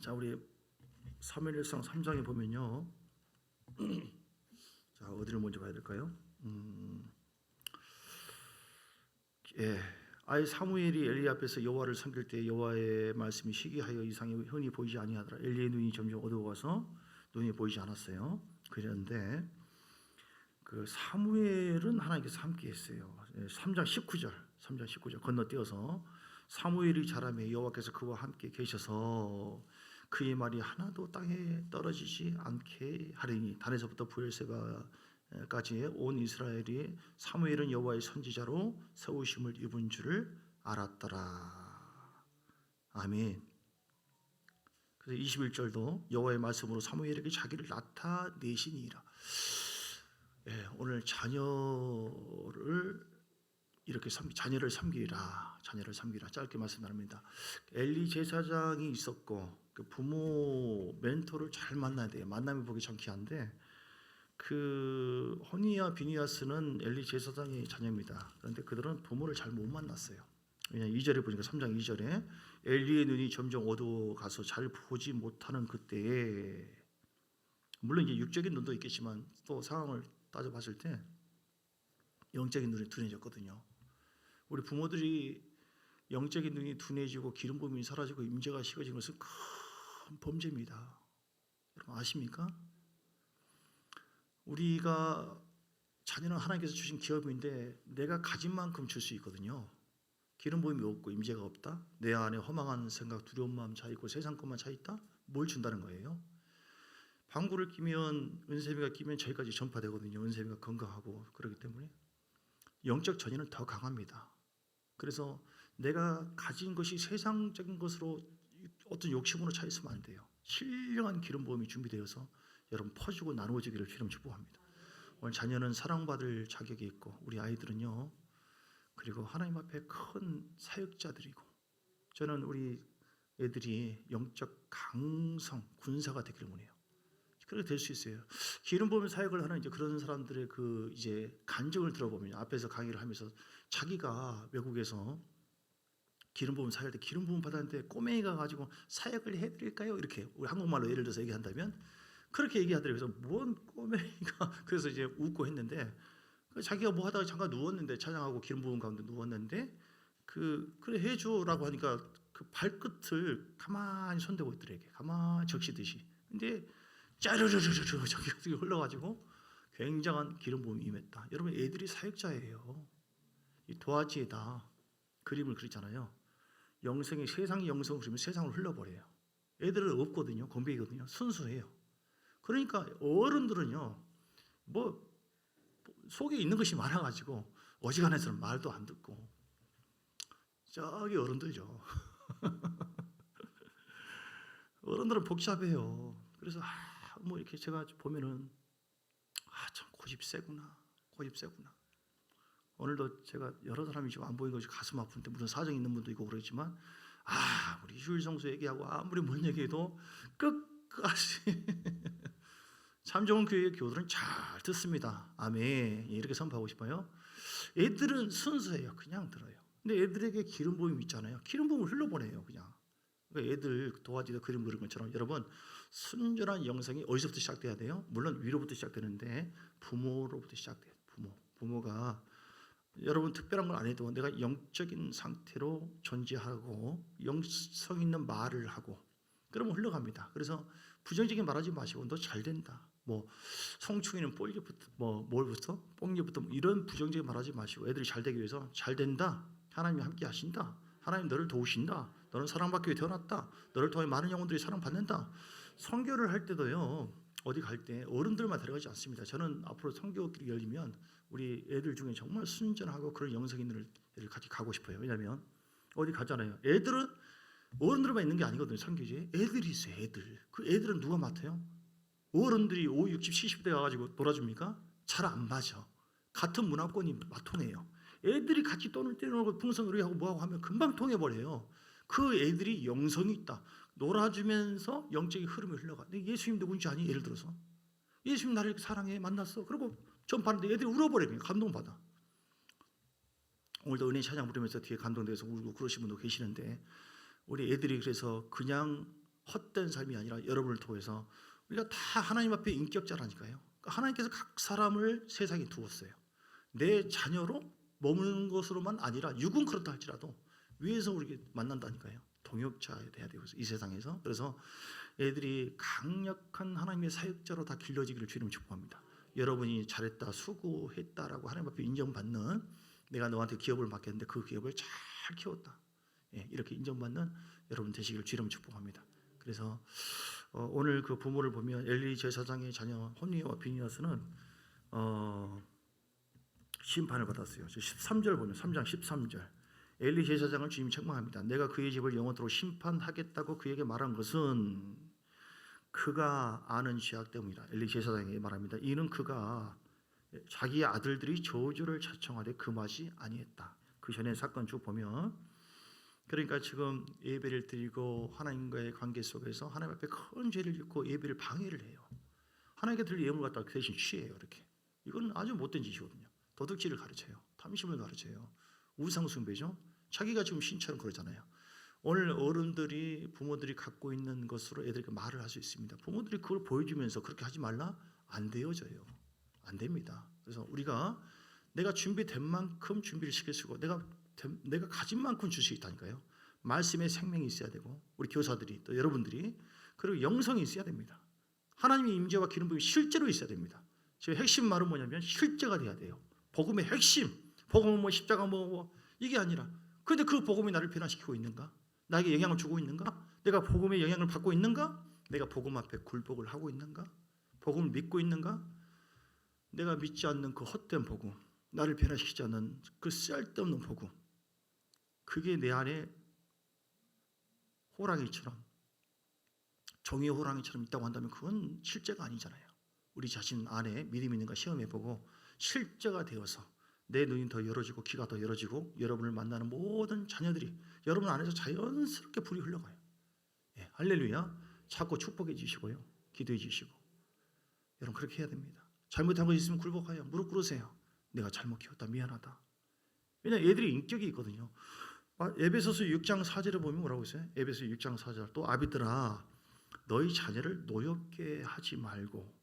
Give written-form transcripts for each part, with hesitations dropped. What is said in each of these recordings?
자, 우리 사무엘상 3장에 보면요. 자, 어디를 먼저 봐야 될까요? 예. 아이 사무엘이 엘리 앞에서 여호와를 섬길 때 여호와의 말씀이 희귀하여 이상이 흔히 보이지 아니하더라. 엘리의 눈이 점점 어두워가서 눈이 보이지 않았어요. 그런데 그 사무엘은 하나님께서 함께 했어요. 3장 19절 건너뛰어서 사무엘이 자라매 여호와께서 그와 함께 계셔서 그의 말이 하나도 땅에 떨어지지 않게 하리니 단에서부터 브엘세바까지의 온 이스라엘이 사무엘은 여호와의 선지자로 세우심을 입은 줄을 알았더라. 아멘. 그래서 21절도 여호와의 말씀으로 사무엘에게 자기를 나타내시니라. 예, 오늘 자녀를 이렇게 자녀를 섬기라 짧게 말씀 나눕니다. 엘리 제사장이 있었고 그 부모 멘토를 잘 만나야 돼요. 만나면 보기 정기한데 그 호니와 비니아스는 엘리 제사장의 자녀입니다. 그런데 그들은 부모를 잘 못 만났어요. 왜냐 2절에 보니까 3장 2절에 엘리의 눈이 점점 어두워가서 잘 보지 못하는 그때에, 물론 이제 육적인 눈도 있겠지만 또 상황을 따져봤을 때 영적인 눈이 둔해졌거든요. 우리 부모들이 영적인 눈이 둔해지고 기름 부음이 사라지고 임재가 식어진 것은 큰 범죄입니다. 여러분 아십니까? 우리가 자녀는 하나님께서 주신 기업인데 내가 가진 만큼 줄 수 있거든요. 기름 부음이 없고 임재가 없다? 내 안에 허망한 생각, 두려운 마음 차 있고 세상 것만 차 있다? 뭘 준다는 거예요? 방구를 끼면, 은세미가 끼면 저기까지 전파되거든요. 은세미가 건강하고 그렇기 때문에 영적 전이는 더 강합니다. 그래서 내가 가진 것이 세상적인 것으로 어떤 욕심으로 차 있으면 안 돼요. 신령한 기름 부음이 준비되어서 여러분 퍼주고 나누어지기를 주님 축복합니다. 오늘 자녀는 사랑받을 자격이 있고 우리 아이들은요, 그리고 하나님 앞에 큰 사역자들이고, 저는 우리 애들이 영적 강성 군사가 되기를 원해요. 그렇게 될 수 있어요. 기름 부음 사역을 하는 이제 그런 사람들의 그 이제 간증을 들어보면 앞에서 강의를 하면서 자기가 외국에서 기름 부음 사역할 때 기름 부음 받았는데 꼬맹이가 가지고 사역을 해드릴까요? 이렇게 우리 한국말로 예를 들어서 얘기한다면 그렇게 얘기하더라고요. 그래서 뭔 꼬맹이가 그래서 이제 웃고 했는데 자기가 뭐 하다가 잠깐 누웠는데 찬양하고 기름 부음 가운데 누웠는데 그래 해줘라고 하니까 그 발끝을 가만히 손대고 있더래요. 가만히 적시듯이. 근데 짜르르르르 저기 흘러가지고 굉장한 기름 부음이 임했다. 여러분 애들이 사역자예요. 이 도화지에다 그림을 그리잖아요. 영생이 세상의 영성을 그리면 세상을 흘러버려요. 애들은 없거든요. 건배이거든요. 순수해요. 그러니까 어른들은요, 뭐 속에 있는 것이 많아가지고 어지간해서는 말도 안 듣고 저기 어른들죠. 어른들은 복잡해요. 그래서 뭐 이렇게 제가 보면은 참 고집 세구나. 오늘도 제가 여러 사람이 지금 안 보이는 것이 가슴 아픈데 무슨 사정 있는 분도 있고 그러지만 우리 휴일 성수 얘기하고 아무리 뭔 얘기해도 끝까지 참 좋은 교회의 교들은 잘 듣습니다. 아멘. 이렇게 선포하고 싶어요. 애들은 순수해요. 그냥 들어요. 근데 애들에게 기름 부음이 있잖아요. 기름 부음을 흘러보내요. 그냥. 그러니까 애들 도화지에다 그림 그리는 것처럼 여러분 순전한 영성이 어디서부터 시작돼야 돼요? 물론 위로부터 시작되는데 부모로부터 시작돼요. 부모가 여러분 특별한 걸 안 해도 내가 영적인 상태로 존재하고 영성 있는 말을 하고 그러면 흘러갑니다. 그래서 부정적인 말하지 마시고 너 잘 된다. 뭐 성충이는 뽕잎부터 뭘부터 뽕잎부터 이런 부정적인 말하지 마시고 애들이 잘 되기 위해서 잘 된다. 하나님이 함께 하신다. 하나님 너를 도우신다. 너는 사랑받기 위해 태어났다. 너를 통해 많은 영혼들이 사랑받는다. 선교를 할 때도요. 어디 갈 때 어른들만 데려가지 않습니다. 저는 앞으로 선교길이 열리면 우리 애들 중에 정말 순전하고 그런 영성 있는 애들 같이 가고 싶어요. 왜냐하면 어디 가잖아요. 애들은 어른들만 있는 게 아니거든요. 선교지에 애들이 있어요. 애들. 그 애들은 누가 맡아요? 어른들이 50, 60, 70대 가가지고 놀아줍니까? 잘 안 맞아. 같은 문화권이 통해요. 애들이 같이 떠놀고 풍선놀이하고 뭐하고 하면 금방 통해버려요. 그 애들이 영성이 있다. 놀아주면서 영적인 흐름이 흘러가. 근데 예수님 누군지 아니? 예를 들어서 예수님 나를 이렇게 사랑해 만났어. 그리고 전파하는데 애들이 울어버려요. 감동받아. 오늘도 은혜 찬양 부르면서 뒤에 감동돼서 울고 그러신 분도 계시는데 우리 애들이 그래서 그냥 헛된 삶이 아니라 여러분을 통해서 우리가 다 하나님 앞에 인격자라니까요. 그러니까 하나님께서 각 사람을 세상에 두었어요. 내 자녀로 머무는 것으로만 아니라 육은 그렇다 할지라도 위에서 우리 만난다니까요. 동역자에 돼야 되고 이 세상에서. 그래서 애들이 강력한 하나님의 사역자로 다 길러지기를 주님 축복합니다. 여러분이 잘했다, 수고했다라고 하나님 앞에 인정받는, 내가 너한테 기업을 맡겼는데 그 기업을 잘 키웠다, 이렇게 인정받는 여러분 되시기를 주님 축복합니다. 그래서 오늘 그 부모를 보면 엘리 제사장의 자녀 혼니와 비니아스는 심판을 받았어요. 13절 보면 3장 13절 엘리 제사장을 주님이 책망합니다. 내가 그의 집을 영원토록 심판하겠다고 그에게 말한 것은 그가 아는 죄악 때문이라. 엘리 제사장에게 말합니다. 이는 그가 자기의 아들들이 저주를 자청하되 금하지 아니했다. 그 전에 사건 쭉 보면, 그러니까 지금 예배를 드리고 하나님과의 관계 속에서 하나님 앞에 큰 죄를 짓고 예배를 방해를 해요. 하나님께 드릴 예물 갖다가 대신 취해요. 이렇게. 이건 아주 못된 짓이거든요. 도둑질을 가르쳐요. 탐심을 가르쳐요. 우상숭배죠. 자기가 지금 신처럼 그러잖아요. 오늘 어른들이, 부모들이 갖고 있는 것으로 애들에게 말을 할 수 있습니다. 부모들이 그걸 보여주면서 그렇게 하지 말라? 안 되어져요. 안 됩니다. 그래서 우리가 내가 준비된 만큼 준비를 시킬 수 있고, 내가 가진 만큼 줄 수 있다니까요. 말씀에 생명이 있어야 되고, 우리 교사들이 또 여러분들이, 그리고 영성이 있어야 됩니다. 하나님의 임재와 기름 부음이 실제로 있어야 됩니다. 지금 핵심 말은 뭐냐면 실제가 돼야 돼요. 복음의 핵심. 복음은 뭐 십자가 뭐 이게 아니라, 그런데 그 복음이 나를 변화시키고 있는가? 나에게 영향을 주고 있는가? 내가 복음의 영향을 받고 있는가? 내가 복음 앞에 굴복을 하고 있는가? 복음을 믿고 있는가? 내가 믿지 않는 그 헛된 복음, 나를 변화시키지 않는 그 쓸데없는 복음, 그게 내 안에 호랑이처럼, 종이 호랑이처럼 있다고 한다면 그건 실제가 아니잖아요. 우리 자신 안에 믿음이 있는가 시험해보고 실제가 되어서 내 눈이 더 열어지고 귀가 더 열어지고 여러분을 만나는 모든 자녀들이 여러분 안에서 자연스럽게 불이 흘러가요. 할렐루야. 자꾸 축복해 주시고요, 기도해 주시고, 여러분 그렇게 해야 됩니다. 잘못한 거 있으면 굴복하여 무릎 꿇으세요. 내가 잘못 키웠다, 미안하다. 왜냐하면 애들이 인격이 있거든요. 에베소서 6장 4절에 보면 뭐라고 있어요? 에베소 6장 4절, 또 아비들아 너희 자녀를 노엽게 하지 말고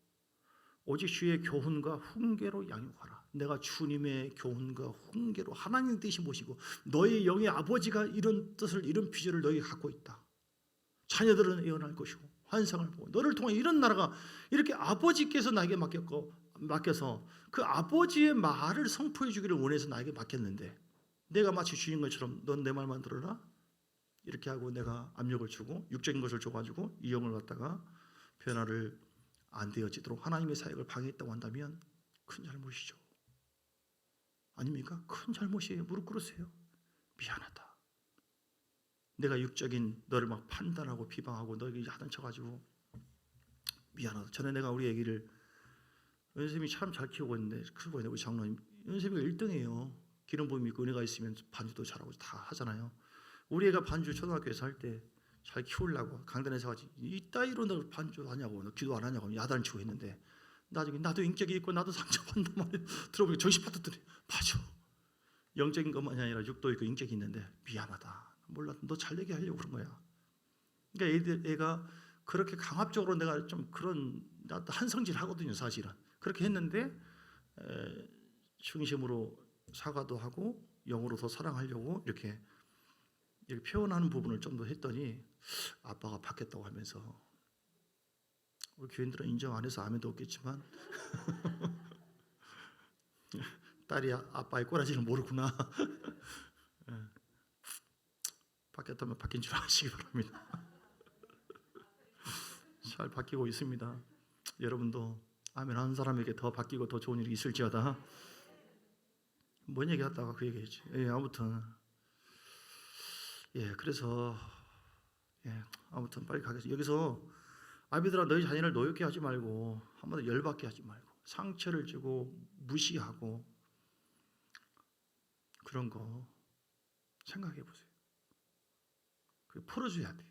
오직 주의 교훈과 훈계로 양육하라. 내가 주님의 교훈과 훈계로 하나님 뜻이 무엇이고 너희 영의 아버지가 이런 뜻을, 이런 비전을 너희가 갖고 있다. 자녀들은 예언할 것이고 환상을 보고 너를 통해 이런 나라가, 이렇게 아버지께서 나에게 맡겨서 그 아버지의 말을 선포해 주기를 원해서 나에게 맡겼는데, 내가 마치 주인 것처럼 넌 내 말만 들어라 이렇게 하고 내가 압력을 주고 육적인 것을 줘가지고 이 영을 갖다가 변화를 안 되어지도록 하나님의 사역을 방해했다고 한다면 큰 잘못이죠. 아닙니까? 큰 잘못이에요. 무릎 꿇으세요. 미안하다. 내가 육적인 너를 막 판단하고 비방하고 너에게 야단 쳐가지고 미안하다. 전에 내가 우리 애기를, 연쌤이 참 잘 키우고 있는데, 크고 있는데 우리 장로님 연쌤이가 1등이에요. 기름 부음이 있고 은혜가 있으면 반주도 잘하고 다 하잖아요. 우리 애가 반주 초등학교에서 할 때 잘 키우려고 강단에서 가지, 이따위로 너 반주 하냐고, 너 기도 안 하냐고 야단을 치고 했는데, 나중에 나도 인격이 있고 나도 상처받는단 말이에요. 들어보니까 정신 받았더니 맞아. 영적인 것만이 아니라 육도 있고 인격이 있는데 미안하다. 몰라, 너 잘되게 하려고 그런 거야. 그러니까 애가 그렇게 강압적으로, 내가 좀 그런, 나도 한성질 하거든요 사실은. 그렇게 했는데 중심으로 사과도 하고 영으로 더 사랑하려고 이렇게 표현하는 부분을 좀 더 했더니 아빠가 바뀌었다고 하면서, 우리 교인들은 인정 안 해서 아멘도 없겠지만 딸이 아빠의 꼬라지를 모르구나. 바뀌었다면 바뀐 줄 아시기 바랍니다. 잘 바뀌고 있습니다. 여러분도 아멘 하는 사람에게 더 바뀌고 더 좋은 일이 있을지어다. 뭔 얘기 하다가 그 얘기했지. 아무튼 그래서 아무튼 빨리 가겠습니다. 여기서 아비들아 너희 자녀를 노엽게 하지 말고, 한번 열받게 하지 말고, 상처를 주고 무시하고 그런 거 생각해 보세요. 풀어줘야 돼요.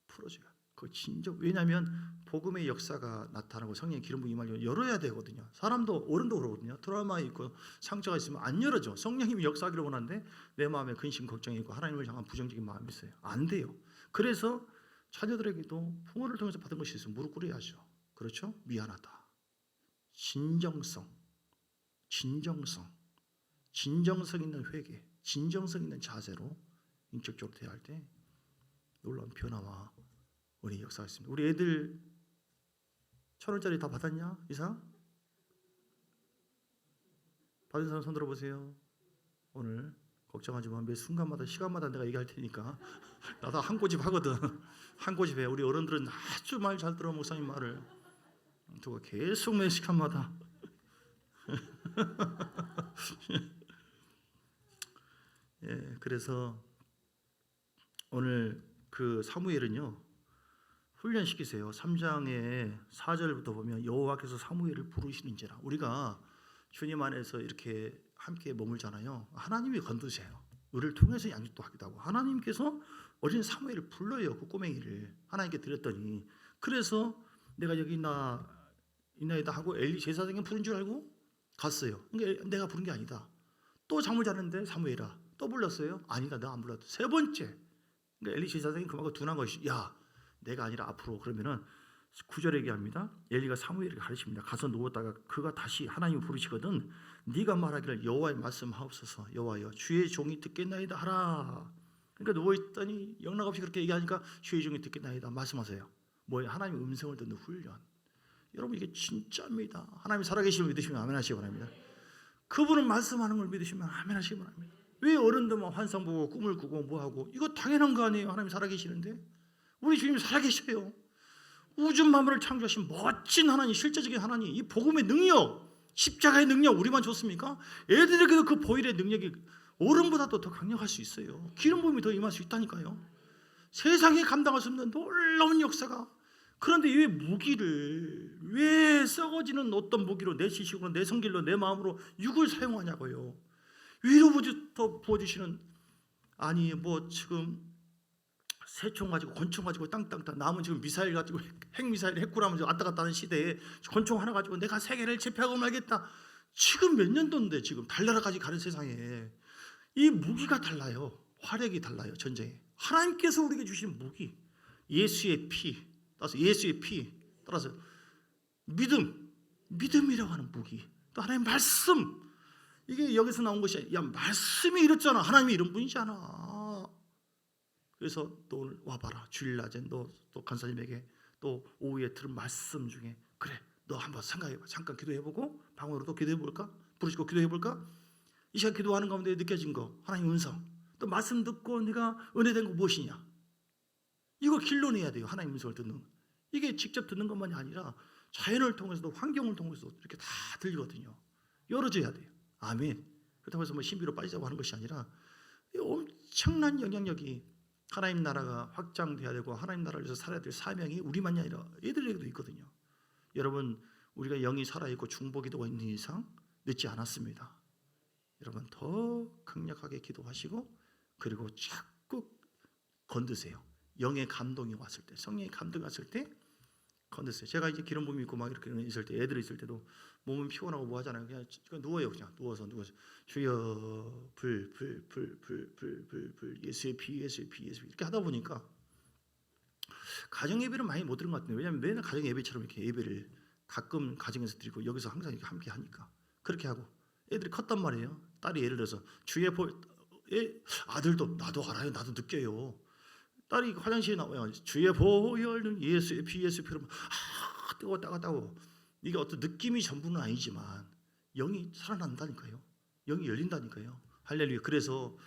풀어줘야 돼요. 그 진정, 왜냐하면 복음의 역사가 나타나고 성령의 기름 부음이 임하려면 열어야 되거든요. 사람도, 어른도 그러거든요. 트라우마 있고 상처가 있으면 안 열어져. 성령님이 역사하기를 원하는데 내 마음에 근심 걱정이 있고 하나님을 향한 부정적인 마음이 있어요. 안 돼요. 그래서 자녀들에게도 부모를 통해서 받은 것이 있으면 무릎 꿇어야죠. 그렇죠? 미안하다. 진정성 있는 회개, 진정성 있는 자세로 인격적으로 대할 때 놀라운 변화와 은혜의 역사가 있습니다. 우리 애들 1,000원짜리 다 받았냐? 이상? 받은 사람 손 들어보세요. 오늘 걱정하지 마. 매 순간마다 시간마다 내가 얘기할 테니까. 나도 한 꼬집 하거든. 한 꼬집 해. 우리 어른들은 아주 말 잘 들어 목사님 말을. 누가 계속 매 시간마다. 예, 그래서 오늘 그 사무엘은요 훈련시키세요. 3장의 4절부터 보면 여호와께서 사무엘을 부르시는지라. 우리가 주님 안에서 이렇게 함께 머물잖아요. 하나님이 건드세요. 우리를 통해서 양육도 하기도 하고 하나님께서 어린 사무엘을 불러요. 그 꼬맹이를 하나님께 드렸더니 그래서 내가 여기 있나이다 하고 엘리 제사장이 부른 줄 알고 갔어요. 그러니까 내가 부른 게 아니다. 또 잠을 자는데 사무엘아 또 불렀어요? 아니다. 내가 안 불렀다. 세 번째 그러니까 엘리 제사장이 그만큼 둔한 것이 야 내가 아니라 앞으로 그러면은 9절에 얘기합니다. 엘리가 사무엘에게 가르칩니다. 가서 누웠다가 그가 다시 하나님을 부르시거든 네가 말하기를 여호와의 말씀하옵소서 여호와여 주의 종이 듣겠나이다 하라. 그러니까 누워있더니 영락없이 그렇게 얘기하니까 주의 종이 듣겠나이다 말씀하세요. 뭐예요? 하나님의 음성을 듣는 훈련. 여러분 이게 진짜입니다. 하나님이 살아계심을 믿으시면 아멘 하시기 바랍니다. 그분은 말씀하는 걸 믿으시면 아멘 하시기 바랍니다. 왜 어른들만 환상 보고 꿈을 꾸고 뭐하고 이거 당연한 거 아니에요. 하나님이 살아계시는데 우리 주님이 살아계셔요. 우주 만물을 창조하신 멋진 하나님, 실제적인 하나님, 이 복음의 능력, 십자가의 능력 우리만 줬습니까? 애들에게도 그 보혈의 능력이 어른보다도 더 강력할 수 있어요. 기름 부음이 더 임할 수 있다니까요. 세상에 감당할 수 없는 놀라운 역사가. 그런데 왜 썩어지는 어떤 무기로 내 지식으로 내 성질로 내 마음으로 육을 사용하냐고요. 위로부터 부어주시는 아니 뭐 지금 새총 가지고 권총 가지고 땅땅땅 남은 지금 미사일 가지고 핵미사일 핵구라면 왔다 갔다 하는 시대에 권총 하나 가지고 내가 세계를 제패하고 말겠다. 지금 몇 년도인데 지금 달나라까지 가는 세상에 이 무기가 달라요. 화력이 달라요. 전쟁에 하나님께서 우리에게 주신 무기 예수의 피 따라서 믿음이라고 하는 무기 또 하나님의 말씀 이게 여기서 나온 것이 야 말씀이 이렇잖아. 하나님이 이런 분이잖아. 그래서 또 오늘 와봐라. 주일 낮에 너 또 간사님에게 또 오후에 들은 말씀 중에 그래 너 한번 생각해봐. 잠깐 기도해보고 방으로 또 기도해볼까? 부르시고 기도해볼까? 이 시간 기도하는 가운데 느껴진 거 하나님 음성 또 말씀 듣고 네가 은혜된 거 무엇이냐? 이걸 길러내야 돼요. 하나님 음성을 듣는 거. 이게 직접 듣는 것만이 아니라 자연을 통해서도 환경을 통해서도 이렇게 다 들리거든요. 열어줘야 돼요. 아멘. 그렇다고 해서 뭐 신비로 빠지자고 하는 것이 아니라 엄청난 영향력이 하나님 나라가 확장돼야 되고 하나님 나라를 위해서 살아야 될 사명이 우리만이 아니라 애들에게도 있거든요. 여러분 우리가 영이 살아있고 중보기도가 있는 이상 늦지 않았습니다. 여러분 더 강력하게 기도하시고 그리고 자꾸 건드세요. 영의 감동이 왔을 때 성령의 감동이 왔을 때 건드세요. 제가 이제 기름 부음이 있고 막 이렇게 있을 때 애들 있을 때도 몸은 피곤하고 뭐 하잖아요. 그냥 누워요. 그냥 누워서 주여 불 예수의 피 이렇게 하다 보니까 가정 예배를 많이 못 드는 것 같은데 왜냐하면 매일 가정 예배처럼 이렇게 예배를 가끔 가정에서 드리고 여기서 항상 이렇게 함께 하니까 그렇게 하고 애들이 컸단 말이에요. 딸이 예를 들어서 아들도 나도 알아요. 나도 느껴요. 딸이 화장실에 나와요. 주의 보혈은 예수의 피로 뜨거워 이게 어떤 느낌이 전부는 아니지만 영이 살아난다니까요. 영이 열린다니까요. 할렐루야. 그래서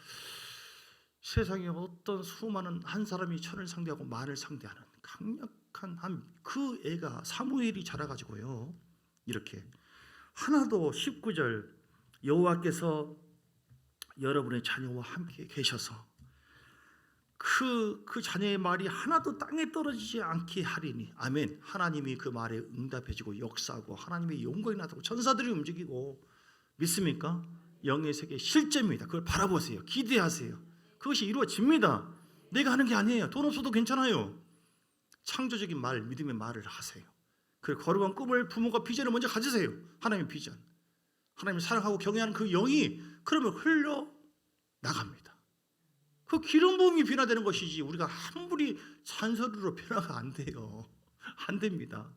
세상에 어떤 수많은 한 사람이 천을 상대하고 만을 상대하는 강력한 그 애가 사무엘이 자라가지고요. 이렇게 하나도 19절 여호와께서 여러분의 자녀와 함께 계셔서 그 자녀의 말이 하나도 땅에 떨어지지 않게 하리니 아멘. 하나님이 그 말에 응답해주고 역사하고 하나님의 영광이 나타나고 천사들이 움직이고 믿습니까? 영의 세계 실제입니다. 그걸 바라보세요. 기대하세요. 그것이 이루어집니다. 내가 하는 게 아니에요. 돈 없어도 괜찮아요. 창조적인 말, 믿음의 말을 하세요. 그 거룩한 꿈을 부모가 비전을 먼저 가지세요. 하나님의 비전, 하나님을 사랑하고 경외하는 그 영이 그러면 흘러 나갑니다. 그 기름 부음이 변화되는 것이지 우리가 아무리 산소리로 변화가 안 돼요. 안 됩니다.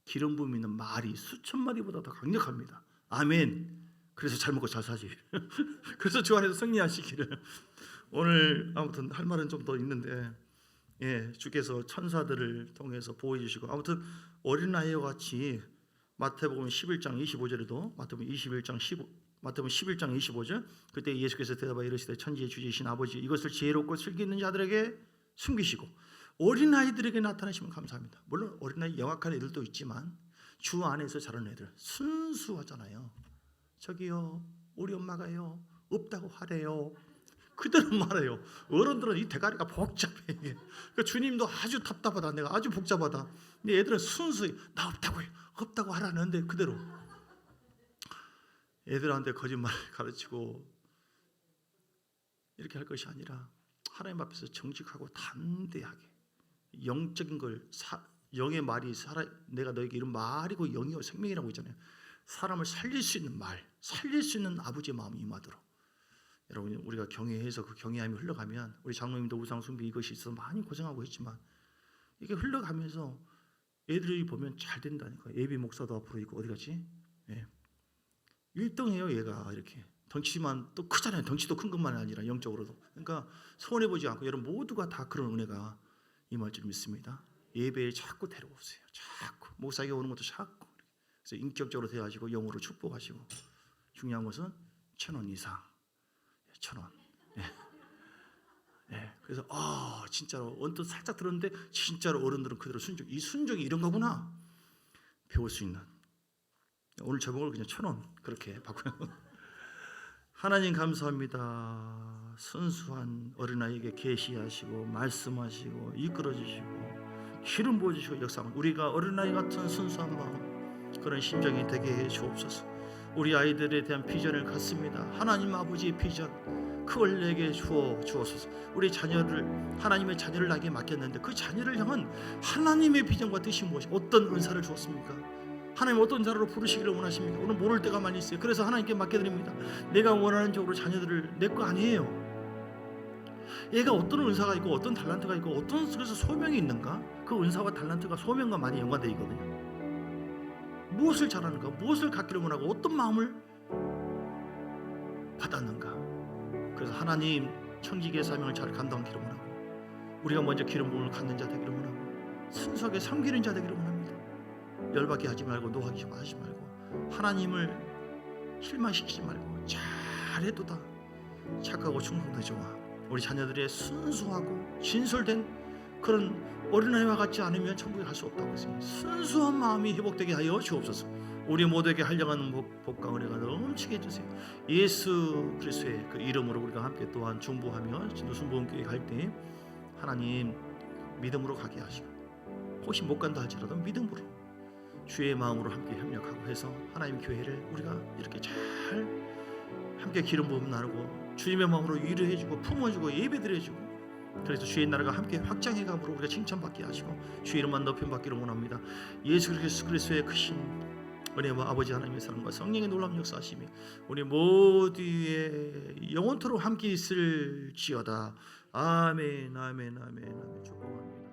기름 부음이 있는 말이 수천 마디보다 더 강력합니다. 아멘. 그래서 잘 먹고 잘 사지. 그래서 주 안에서 승리하시기를. 오늘 아무튼 할 말은 좀 더 있는데, 주께서 천사들을 통해서 보호해 주시고, 아무튼 어린아이와 같이 마태복음 11장 25절에도 마태복음 11장 25절, 그때 예수께서 대답하여 이르시되 천지의 주제이신 아버지, 이것을 지혜롭고 슬기 있는 자들에게 숨기시고 어린아이들에게 나타나시면 감사합니다. 물론 어린아이 영악한 애들도 있지만 주 안에서 자라는 애들 순수하잖아요. 저기요, 우리 엄마가요 없다고 하래요. 그대로 말해요. 어른들은 이 대가리가 복잡해. 그러니까 주님도 아주 답답하다, 내가 아주 복잡하다. 근데 애들은 순수히 나 없다고 하라는데 그대로 애들한테 거짓말 가르치고 이렇게 할 것이 아니라 하나님 앞에서 정직하고 담대하게 영적인 걸 영의 말이 내가 너에게 이런 말이고 영이요 생명이라고 있잖아요. 사람을 살릴 수 있는 말, 살릴 수 있는 아버지의 마음이 임하도록, 여러분 우리가 경외해서 그 경외함이 흘러가면, 우리 장로님도 우상숭배 이것이 있어서 많이 고생하고 했지만 이게 흘러가면서 애들이 보면 잘 된다니까. 예비 목사도 앞으로 있고 어디 갔지? 1등해요 얘가. 이렇게 덩치만 또 크잖아요. 덩치도 큰 것만 아니라 영적으로도. 그러니까 손해보지 않고 여러분 모두가 다 그런 은혜가 임할 줄 믿습니다. 예배에 자꾸 데려오세요. 자꾸 목사에게 오는 것도 자꾸. 그래서 인격적으로 대하시고 영으로 축복하시고, 중요한 것은 1,000원 이상, 1,000원. 그래서 진짜로 언뜻 살짝 들었는데 진짜로 어른들은 그대로 이 순종이 이런 거구나 배울 수 있는. 오늘 제목을 그냥 1,000원 그렇게 바꾸요. 하나님 감사합니다. 순수한 어린아이에게 계시하시고 말씀하시고 이끌어주시고 기름 부어주시고 역사하는 우리가 어린아이 같은 순수한 마음, 그런 심정이 되게 해 주옵소서. 우리 아이들에 대한 비전을 갖습니다. 하나님 아버지의 비전, 그걸 내게 주옵소서. 우리 자녀를, 하나님의 자녀를 나에게 맡겼는데 그 자녀를 향한 하나님의 비전과 뜻이 무엇이, 어떤 은사를 주었습니까? 하나님 어떤 자로 부르시기를 원하십니까? 오늘 모를 때가 많이 있어요. 그래서 하나님께 맡겨드립니다. 내가 원하는 쪽으로 자녀들을, 내 거 아니에요. 얘가 어떤 은사가 있고 어떤 달란트가 있고 어떤 속에서 소명이 있는가? 그 은사와 달란트가 소명과 많이 연관되어 있거든요. 무엇을 잘하는가? 무엇을 갖기를 원하고 어떤 마음을 받았는가? 그래서 하나님 청지기의 사명을 잘 감당하기를 원하고, 우리가 먼저 기름 부음을 갖는 자 되기를 원하고, 순수하게 섬기는 자 되기를 원합니다. 열받게 하지 말고 노하게 하지 말고 하나님을 실망시키지 말고 잘해도다 착하고 충성도 좋아. 우리 자녀들의 순수하고 진솔된 그런 어린아이와 같지 않으면 천국에 갈 수 없다고 했어요. 순수한 마음이 회복되게 하여 주옵소서. 우리 모두에게 한량한 복과 은혜가 넘치게 해주세요. 예수 그리스도의 그 이름으로 우리가 함께 또한 중보하며 진도순복음교회 갈 때 하나님 믿음으로 가게 하시고, 혹시 못 간다 할지라도 믿음으로 주의 마음으로 함께 협력하고 해서 하나님 교회를 우리가 이렇게 잘 함께 기름 부음 나누고 주님의 마음으로 위로해주고 품어주고 예배드려주고, 그래서 주의 나라가 함께 확장해감으로 우리가 칭찬받게 하시고 주의 이름만 높임받기를 원합니다. 예수 그리스도의 크신 은혜와 아버지 하나님의 사랑과 성령의 놀라운 역사하심이 우리 모두의 영원토록 함께 있을지어다. 아멘, 아멘, 아멘, 아멘. 축복합니다.